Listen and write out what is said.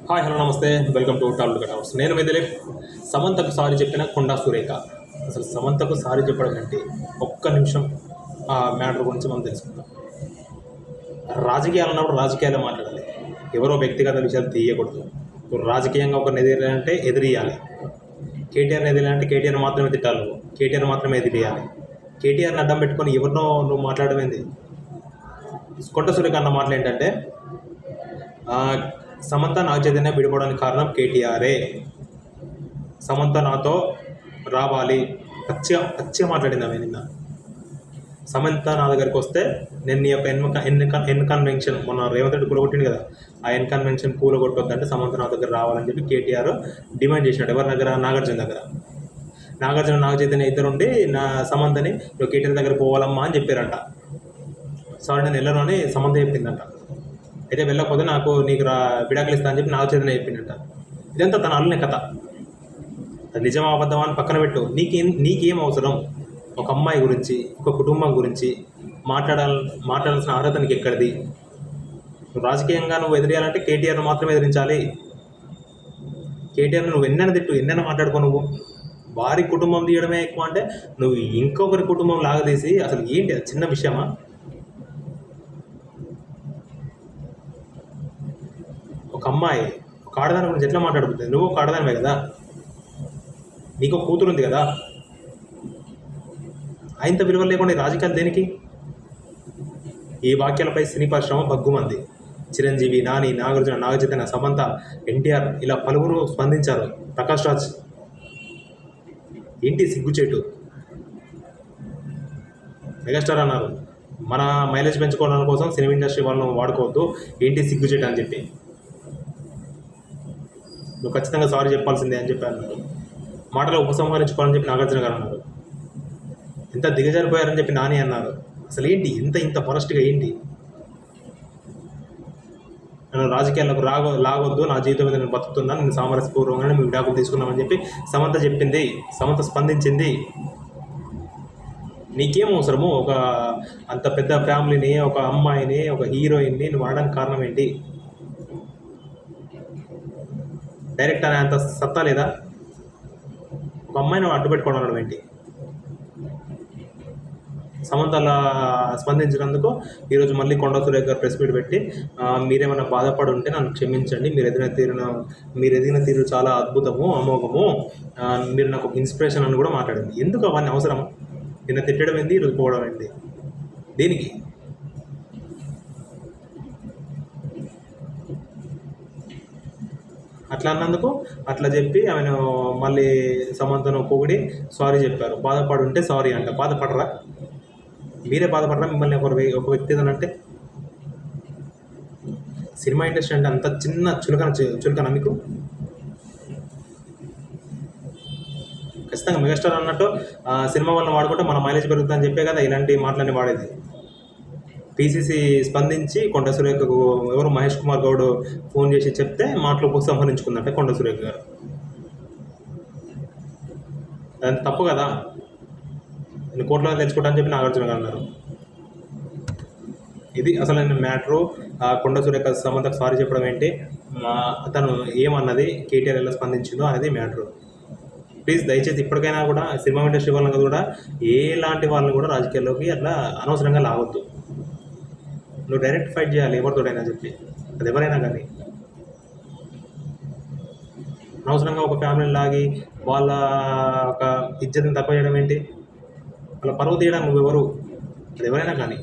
Hi hello నమస్తే, welcome to tall cut house. నేను మీ Dilip. సమంతకు sorry చెప్పిన కొండా సురేఖ. అసలు సమంతకు సారీ చెప్పడం అంటే ఒక్క నిమిషం ఆ మ్యాటర్ గురించి మనం తెలుసుకుందాం. రాజకీయాలు అన్నప్పుడు రాజకీయాలే మాట్లాడాలి, ఎవరో వ్యక్తిగత విషయాలు తీయకూడదు. రాజకీయంగా ఒకరిని ఎదిరేయాలంటే ఎదిరియాలి. కేటీఆర్ని ఎదిరేయాలంటే కేటీఆర్ మాత్రమే తిట్టాలి, నువ్వు కేటీఆర్ మాత్రమే ఎదిరియాలి. కేటీఆర్ని అడ్డం పెట్టుకొని ఎవరినో నువ్వు మాట్లాడమేంది? కొండ సురేఖ అన్న మాటలు ఏంటంటే, సమంత నా చైతన్య విడిపోవడానికి కారణం కేటీఆరే, సమంత నాతో రావాలి, పచ్చిగా మాట్లాడింది ఆమె నిన్న. సమంత నా దగ్గరికి వస్తే నేను నీ యొక్క ఎన్ కన్వెన్షన్ మొన్న రేవంత్ రెడ్డి కూలగొట్టింది కదా, ఆ ఎన్ కన్వెన్షన్ కూలగొట్టొద్దంటే సమంత నా దగ్గర రావాలని చెప్పి కేటీఆర్ డిమాండ్ చేసినాడు. ఎవరి దగ్గర? నాగార్జున దగ్గర. నాగార్జున నాగ చైతన్య ఇద్దరుండి నా సమంతని నువ్వు కేటీఆర్ దగ్గర పోవాలమ్మా అని చెప్పారంట. సారీ నేను వెళ్ళను అని సమంత చెప్పిందంట. అయితే వెళ్ళకపోతే నీకు విడాకులు ఇస్తా అని చెప్పి నాగ చైతన్య చెప్పిందంట. ఇదంతా తన అల్లుని కథ. అది నిజం అబద్ధం అని పక్కన పెట్టు. నీకేం అవసరం? ఒక అమ్మాయి గురించి, ఒక కుటుంబం గురించి మాట్లాడాల్సిన అర్హత నీకు ఎక్కడిది? రాజకీయంగా నువ్వు ఎదిరేయాలంటే కేటీఆర్ను మాత్రమే ఎదిరించాలి. కేటీఆర్ని నువ్వు ఎన్నైనా తిట్టు, ఎన్నైనా మాట్లాడుకో. నువ్వు వారి కుటుంబం తీయడమే ఎక్కువ అంటే నువ్వు ఇంకొకరి కుటుంబం లాగదీసి అసలు ఏంటి? అది చిన్న విషయమా? ఒక అమ్మాయి, ఒక ఆడదాని గురించి ఎట్లా మాట్లాడుతుంది? నువ్వు ఒక ఆడదానివే కదా, నీకు కూతురు ఉంది కదా. ఆయంత విలువ లేకుండా రాజకీయాలు దేనికి? ఈ వాక్యాలపై సినీ పరిశ్రమ బగ్గుమంది. చిరంజీవి, నాని, నాగార్జున, నాగ చైతన్య, సమంత, ఎన్టీఆర్ ఇలా పలువురు స్పందించారు. ప్రకాష్ రాజ్ ఏంటి సిగ్గుచేటు? మెగాస్టార్ అన్నారు, మన మైలేజ్ పెంచుకోవడం కోసం సినిమా ఇండస్ట్రీ వాళ్ళను వాడుకోవద్దు, ఏంటి సిగ్గుచేటు అని చెప్పి. నువ్వు ఖచ్చితంగా సారీ చెప్పాల్సిందే అని చెప్పి అన్నారు. మాటలు ఉపసంహరించుకోవాలని చెప్పి నాగార్జున గారు అన్నారు. ఎంత దిగజారిపోయారని చెప్పి నాని అన్నారు. అసలు ఏంటి ఇంత ఫారెస్ట్గా ఏంటి? నన్ను రాజకీయాలకు లాగొద్దు, నా జీవితం మీద నేను బతుకుతున్నాను, నేను సామరస్యపూర్వకంగానే మీ విడాకులు తీసుకున్నామని చెప్పి సమంత చెప్పింది. సమంత స్పందించింది. నీకేం అవసరము? ఒక అంత పెద్ద ఫ్యామిలీని, ఒక అమ్మాయిని, ఒక హీరోయిన్ని నువ్వు ఆడడానికి కారణం ఏంటి? డైరెక్ట్ అనే అంత సత్తా లేదా? ఒక అమ్మాయిని అడ్డు పెట్టుకోవడం ఏంటి? సమంత అలా స్పందించినందుకు ఈరోజు మళ్ళీ కొండా సురేఖ గారు ప్రెస్ మీట్ పెట్టి, మీరేమైనా బాధపడి ఉంటే నన్ను క్షమించండి, మీరు ఎదిగిన తీరు చాలా అద్భుతము, అమోఘము, మీరు నాకు ఒక ఇన్స్పిరేషన్ అని కూడా మాట్లాడింది. ఎందుకు అవన్నీ అవసరం? నిన్న తిట్టడం ఏంది, ఈరోజు పోవడం ఏంటి? దేనికి? అట్లా అన్నందుకు అట్లా చెప్పి ఆమెను మళ్ళీ సమంతను పొగిడి సారీ చెప్పారు. బాధపడుంటే సారీ అంట. బాధపడరా? మీరే బాధపడరా? మిమ్మల్ని ఒక వ్యక్తి అంటే సినిమా ఇండస్ట్రీ అంటే అంత చిన్న చులకన మీకు? ఖచ్చితంగా మెగాస్టార్ అన్నట్టు సినిమా వాళ్ళని వాడుకుంటే మన మైలేజ్ పెరుగుతుందని చెప్పే కదా ఇలాంటి మాటలన్నీ వాడేది. పీసీసీ స్పందించి కొండ సురేఖకు ఎవరు మహేష్ కుమార్ గౌడ్ ఫోన్ చేసి చెప్తే మాటలు ఉపసంహరించుకుందంటే కొండ సురేఖ గారు. అది తప్పు కదా. నేను కోర్టులో తెచ్చుకుంటా అని చెప్పి నాగార్జున గారు అన్నారు. ఇది అసలు మ్యాటరు. కొండ సురేఖ సమంతకు సారీ చెప్పడం ఏంటి, తను ఏమన్నది, కేటీఆర్ ఎలా స్పందించిందో అనేది మ్యాటరు. ప్లీజ్ దయచేసి ఇప్పటికైనా కూడా సినిమా ఇండస్ట్రీ వాళ్ళని కూడా ఎలాంటి వాళ్ళని కూడా రాజకీయాల్లోకి అట్లా అనవసరంగా లాగొద్దు. నువ్వు డైరెక్ట్ ఫైట్ చేయాలి ఎవరితోడైనా చెప్పి, అది ఎవరైనా కానీ. అనవసరంగా ఒక ఫ్యామిలీని లాగి వాళ్ళ ఒక ఇజ్జత్ని తక్కువ చేయడం ఏంటి? వాళ్ళ పరువు తీయడం నువ్వెవరు? అది ఎవరైనా కానీ.